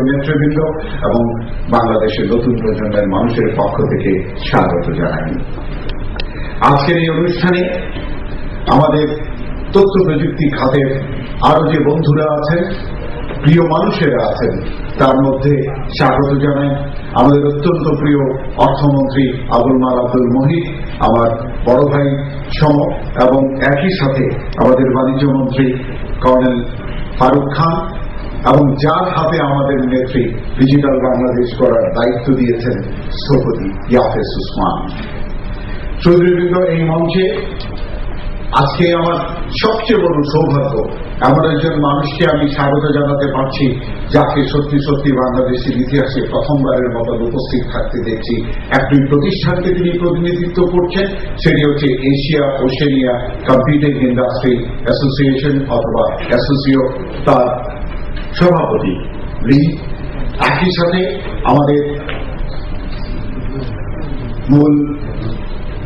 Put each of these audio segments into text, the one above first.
নেতৃবৃন্দ এবং বাংলাদেশের নতুন প্রজন্মের মানুষের পক্ষ থেকে স্বাগত জানাই। আজকের এই অনুষ্ঠানে আমাদের তথ্য প্রযুক্তি খাতের আরো যে বন্ধুরা আছেন, প্রিয় মানুষেরা আছেন, তার মধ্যে স্বাগত জানাই আমাদের অত্যন্ত প্রিয় অর্থমন্ত্রী আবুল মাল আব্দুল মুহিত, আমার বড় ভাই সম, এবং একই সাথে আমাদের বাণিজ্য মন্ত্রী কর্নেল ফারুক খান, এবং যার হাতে আমাদের নেত্রী ডিজিটাল বাংলাদেশ করার দায়িত্ব দিয়েছেন স্থপতি ইয়াফেস উসমান। চৌধুরীবৃন্দ, এই মঞ্চে আজকে আমার সবচেয়ে বড় সৌভাগ্য এমন একজন মানুষকে আমি স্বাগত জানাতে পারছি, যাকে সত্যি সত্যি বাংলাদেশের ইতিহাসে প্রথমবারের মতো উপস্থিত থাকতে দেখছি। একটি প্রতিষ্ঠানকে তিনি প্রতিনিধিত্ব করছেন, সেটি হচ্ছে Asia Oceania computing industry association অথবা অ্যাসোসিও, তার সভাপতি লি। একই সাথে আমাদের মূল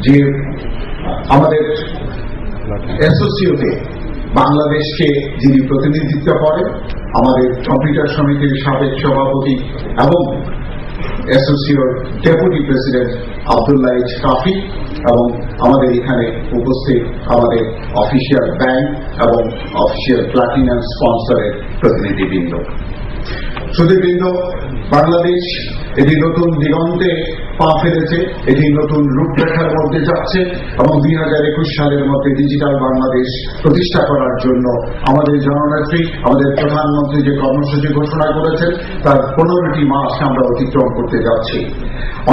যে আমাদের অ্যাসোসিয়েটে বাংলাদেশকে যিনি প্রতিনিধিত্ব করেন, আমাদের কম্পিউটার সমিতির সাবেক সভাপতি এবং associate deputy president Abdullah H Kafi, এবং আমাদের এখানে উপস্থিত আমাদের অফিসিয়াল ব্যাংক এবং অফিসিয়াল প্লাটিনাম স্পন্সরের প্রতিনিধিবৃন্দ। সুধীবৃন্দ, বাংলাদেশ এটি নতুন দিগন্তে পা ফেলেছে, এটি নতুন রূপরেখার মধ্যে যাচ্ছে এবং 2021 সালের মধ্যে ডিজিটাল বাংলাদেশ প্রতিষ্ঠা করার জন্য আমাদের জননেত্রী, আমাদের প্রধানমন্ত্রী যে কর্মসূচি ঘোষণা করেছেন, তার 15টি মাস আমরা অতিক্রম করতে যাচ্ছি।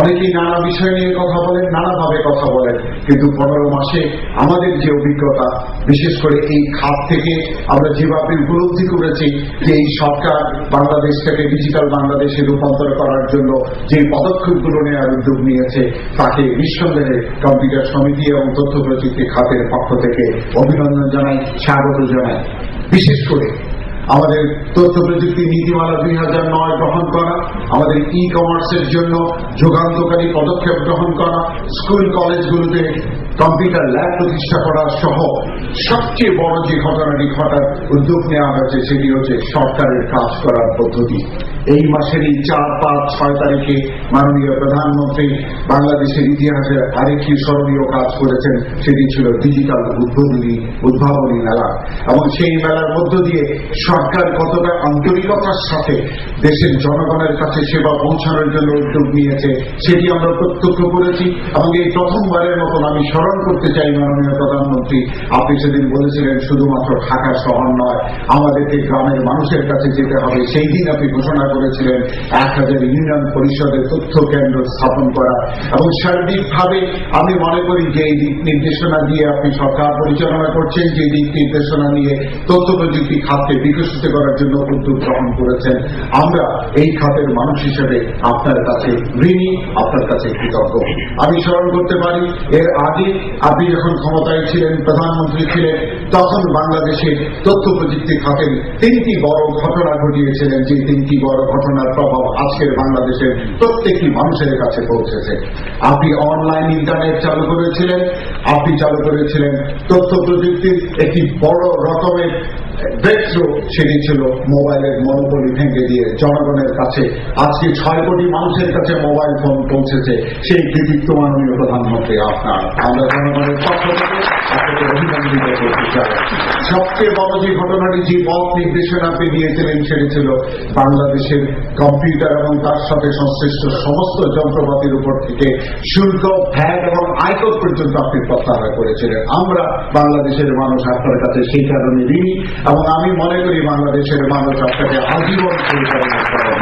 অনেকেই নানা বিষয় নিয়ে কথা বলেন, নানাভাবে কথা বলেন, কিন্তু 15 মাসে আমাদের যে অভিজ্ঞতা, বিশেষ করে এই খাত থেকে আমরা যেভাবে উপলব্ধি করেছি যে এই সরকার বাংলাদেশটাকে ডিজিটাল বাংলাদেশে রূপান্তর করার জন্য যে পদক্ষেপগুলো নেওয়ার উদ্যোগ নিয়েছে, তাকে নিঃসন্দেহে কম্পিউটার সমিতি এবং তথ্য প্রযুক্তি খাতের পক্ষ থেকে অভিনন্দন জানাই, স্বাগত জানাই। বিশেষ করে আমাদের তথ্য প্রযুক্তি নীতিমালা 2009 গ্রহণ করা, আমাদের ই কমার্সের জন্য যুগান্তকারী পদক্ষেপ গ্রহণ করা, স্কুল কলেজগুলোতে কম্পিউটার ল্যাব প্রতিষ্ঠা করা সহ সবচেয়ে বড় যে ঘটনাটি ঘটার উদ্যোগ নেওয়া হয়েছে, সেটি হচ্ছে সরকারের কাজ করার পদ্ধতি। এই মাসেরই 4, 5, 6 তারিখে মাননীয় প্রধানমন্ত্রী বাংলাদেশের ইতিহাসে আরেকটি স্মরণীয় কাজ করেছেন, সেটি ছিল ডিজিটাল উদ্ভাবনী মেলা। এবং সেই মেলার মধ্য দিয়ে সরকার কতটা আন্তরিকতার সাথে দেশের জনগণের কাছে সেবা পৌঁছানোর জন্য উদ্যোগ নিয়েছে, সেটি আমরা প্রত্যক্ষ করেছি। এবং এই প্রথমবারের মতন আমি স্মরণ করতে চাই, মাননীয় প্রধানমন্ত্রী, আপনি সেদিন বলেছিলেন শুধুমাত্র ঢাকা শহর নয়, আমাদেরকে গ্রামের মানুষের কাছে যেতে হবে। সেই দিন আপনি ঘোষণা করেছিলেন 1000 ইউনিয়ন পরিষদের তথ্য কেন্দ্র স্থাপন করা। এবং সার্বিকভাবে আমি মনে করি যে এই দিক নির্দেশনা দিয়ে আপনি সরকার পরিচালনা করছেন, যে দিক নির্দেশনা নিয়ে তথ্য প্রযুক্তি খাতকে বিকশিত করার জন্য উদ্যোগ গ্রহণ করেছেন, আমরা এই খাতের মানুষ হিসেবে আপনার কাছে ঋণী, আপনার কাছে কৃতজ্ঞ। আমি স্মরণ করতে পারি, এর আগে আপনি যখন ক্ষমতায় ছিলেন, প্রধানমন্ত্রী ছিলেন, তখন বাংলাদেশে তথ্য প্রযুক্তি খাতের 3টি বড় ঘটনা ঘটিয়েছিলেন, যে 3টি বড় ঘটনার প্রভাব আজকের বাংলাদেশের প্রত্যেকটি মানুষের কাছে পৌঁছেছে। আপনি অনলাইন ইন্টারনেট চালু করেছিলেন, আপনি চালু করেছিলেন তথ্য প্রযুক্তির একটি বড় রকমের ব্রেকথ্রু, সেটি ছিল মোবাইলের মনোপলি ভেঙে দিয়ে জনগণের কাছে আজকে 6 কোটি মানুষের কাছে মোবাইল ফোন পৌঁছেছে। সেই কৃতিত্ব মাননীয় প্রধানমন্ত্রী আপনার, আমরা জনগণের পক্ষ থেকে আপনাকে অভিনন্দিত করতে চাই। সবচেয়ে বড় যে ঘটনাটি, যে পথ নির্দেশনা আপনি দিয়েছিলেন, সেটি ছিল বাংলাদেশের কম্পিউটার এবং তার সাথে সংশ্লিষ্ট সমস্ত যন্ত্রপাতির উপর থেকে শুল্ক, ভ্যাট এবং আয়কর পর্যন্ত আপনি প্রত্যাহার করেছিলেন। আমরা বাংলাদেশের মানুষ আপনার কাছে সেই কারণে ঋণী, এবং আমি মনে করি বাংলাদেশের মানুষ আপনাকে আজীবন পরিচালনা করার।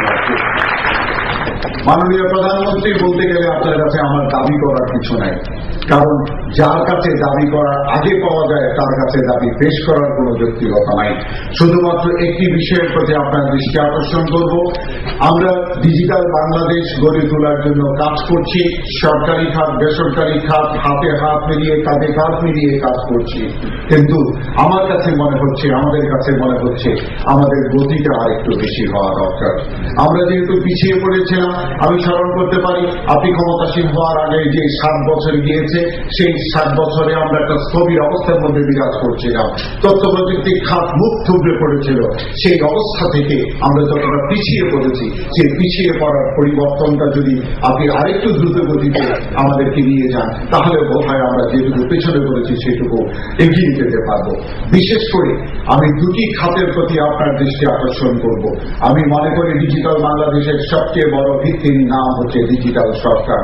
মাননীয় প্রধানমন্ত্রী, বলতে গেলে আপনার কাছে আমার দাবি করার কিছু নাই, কারণ যার কাছে দাবি করার আগে পাওয়া যায়, তার কাছে দাবি পেশ করার কোনো যৌক্তিকতা নাই। শুধুমাত্র একটি বিষয়ের প্রতি আপনার দৃষ্টি আকর্ষণ করব, আমরা ডিজিটাল বাংলাদেশ গড়ে তোলার জন্য কাজ করছি। সরকারি খাত, বেসরকারি খাত, হাতে হাত মিলিয়ে, কাঁধে কাঁধ মিলিয়ে কাজ করছি, কিন্তু আমার কাছে মনে হচ্ছে, আমাদের কাছে মনে হচ্ছে আমাদের গতিটা আর একটু বেশি হওয়া দরকার। আমরা যেহেতু পিছিয়ে পড়েছিলাম, আমি স্মরণ করতে পারি আপনি ক্ষমতাসীন হওয়ার আগে যে 7 বছর গিয়েছে, সেই 7 বছরে আমরা একটা স্থবির অবস্থার মধ্যে বিরাজ করছিলাম। তথ্য প্রযুক্তি খাত মুখ থুবড়ে পড়েছিল। সেই অবস্থা থেকে আমরা যতটা পিছিয়ে পড়েছি, সেই পিছিয়ে পড়ার পরিবর্তনটা যদি আপনি আরেকটু দ্রুত গতিতে আমাদেরকে নিয়ে যান, তাহলে বোধ হয় আমরা যেটুকু পেছনে পড়েছি সেটুকু এগিয়ে যেতে পারবো। বিশেষ করে আমি দুটি খাতের প্রতি আপনার দৃষ্টি আকর্ষণ করব। আমি মনে করি ডিজিটাল বাংলাদেশের সবচেয়ে বড় ভিত্তির নাম হচ্ছে ডিজিটাল সরকার।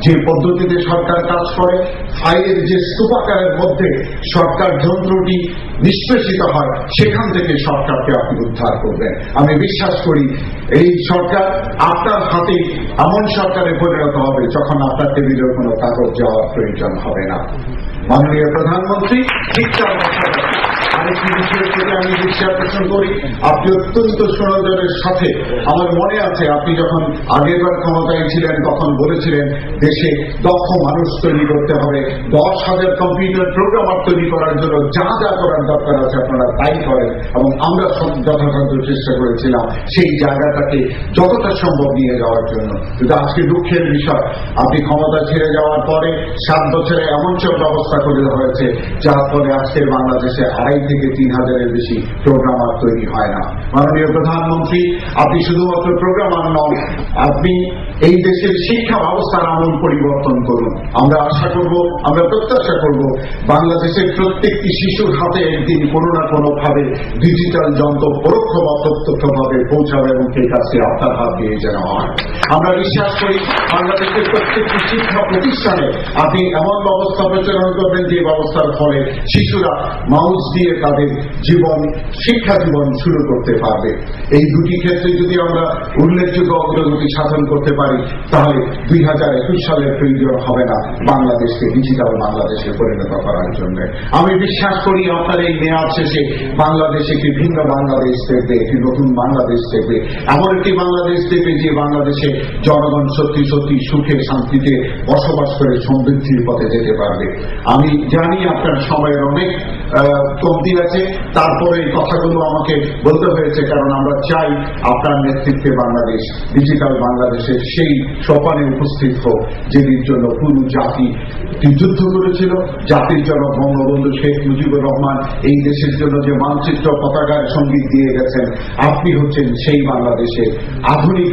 যে পদ্ধতিতে সরকার কাজ করে, ফাইলের যে স্তূপাকারের মধ্যে সরকার যন্ত্রটি নিষ্পেষিত হয়, সেখান থেকে সরকারকে আপনি উদ্ধার করবেন। আমি বিশ্বাস করি এই সরকার আপনার হাতে এমন সরকারে পরিণত হবে যখন আপনার টেবিলের কোনো কাগজ যাওয়ার প্রয়োজন হবে না। মাননীয় প্রধানমন্ত্রী, শিক্ষার আরেকটি বিষয়ের প্রতি আমি দৃষ্টি আকর্ষণ করি। আপনি অত্যন্ত সুনজরের সাথে, আমার মনে আছে আপনি যখন আগেরবার ক্ষমতায় ছিলেন তখন বলেছিলেন দেশে দক্ষ মানুষ তৈরি করতে হবে, 10,000 কম্পিউটার প্রোগ্রামার তৈরি করার জন্য যা যা করার দরকার আছে আপনারা তাই করেন, এবং আমরা যথাসাধ্য চেষ্টা করেছিলাম সেই জায়গাটাকে যতটা সম্ভব নিয়ে যাওয়ার জন্য। কিন্তু আজকে দুঃখের বিষয়, আপনি ক্ষমতা ছেড়ে যাওয়ার পরে 7 বছরে এমন সব ব্যবস্থা করে হয়েছে যার ফলে আজকের বাংলাদেশে 2,500 থেকে 3,000-এর বেশি প্রোগ্রামার তৈরি হয় না। মাননীয় প্রধানমন্ত্রী, আপনি শুধুমাত্র প্রোগ্রামার নন, আপনি এই দেশের শিক্ষা ব্যবস্থার আমূল পরিবর্তন করুন। আমরা আশা করব, আমরা প্রত্যাশা করব বাংলাদেশের প্রত্যেকটি শিশুর হাতে একদিন কোনো না কোনো ভাবে ডিজিটাল যন্ত্র পরোক্ষ বা প্রত্যক্ষভাবে পৌঁছাবে এবং সেই কাজটি আপনার হাত দিয়ে যেন হয়। আমরা বিশ্বাস করি বাংলাদেশের প্রত্যেকটি শিক্ষা প্রতিষ্ঠানে আপনি এমন ব্যবস্থা প্রচলন করবেন যে ব্যবস্থার ফলে শিশুরা মাউস দিয়ে তাদের জীবন, শিক্ষা জীবন শুরু করতে পারবে। এই দুটি ক্ষেত্রে যদি আমরা উল্লেখযোগ্য অগ্রগতি সাধন করতে পারি, তাহলে 2021 সালের প্রয়োজন হবে না বাংলাদেশকে ডিজিটাল বাংলাদেশে পরিণত করার জন্য। আমি বিশ্বাস করি আপনার এই মেয়াদ শেষে বাংলাদেশ একটি ভিন্ন বাংলাদেশ দেখবে, একটি নতুন বাংলাদেশ দেখবে, এমন একটি বাংলাদেশ দেখবে যে বাংলাদেশে জনগণ সত্যি সত্যি সুখে শান্তিতে বসবাস করে সমৃদ্ধির পথে যেতে পারবে। আমি জানি আপনার সময়ের অনেক কমতি আছে, তারপরে এই কথাগুলো আমাকে বলতে হয়েছে কারণ আমরা চাই আপনার নেতৃত্বে বাংলাদেশ ডিজিটাল বাংলাদেশের সেই সোপানে উপস্থিত হোক যেটির জন্য পুরো জাতি যুদ্ধ করেছিল। জাতির জন্য বঙ্গবন্ধু শেখ মুজিবুর রহমান এই দেশের জন্য যে মানচিত্র পতাকার সঙ্গীত দিয়ে গেছেন, আপনি হচ্ছেন সেই বাংলাদেশের আধুনিক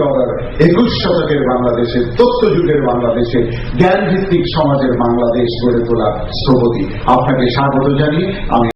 21 শতকের বাংলাদেশের, তথ্য যুগের বাংলাদেশের, জ্ঞান ভিত্তিক সমাজের বাংলাদেশ গড়ে তোলার স্থপতি। আপনাকে স্বাগত জানিয়ে আমি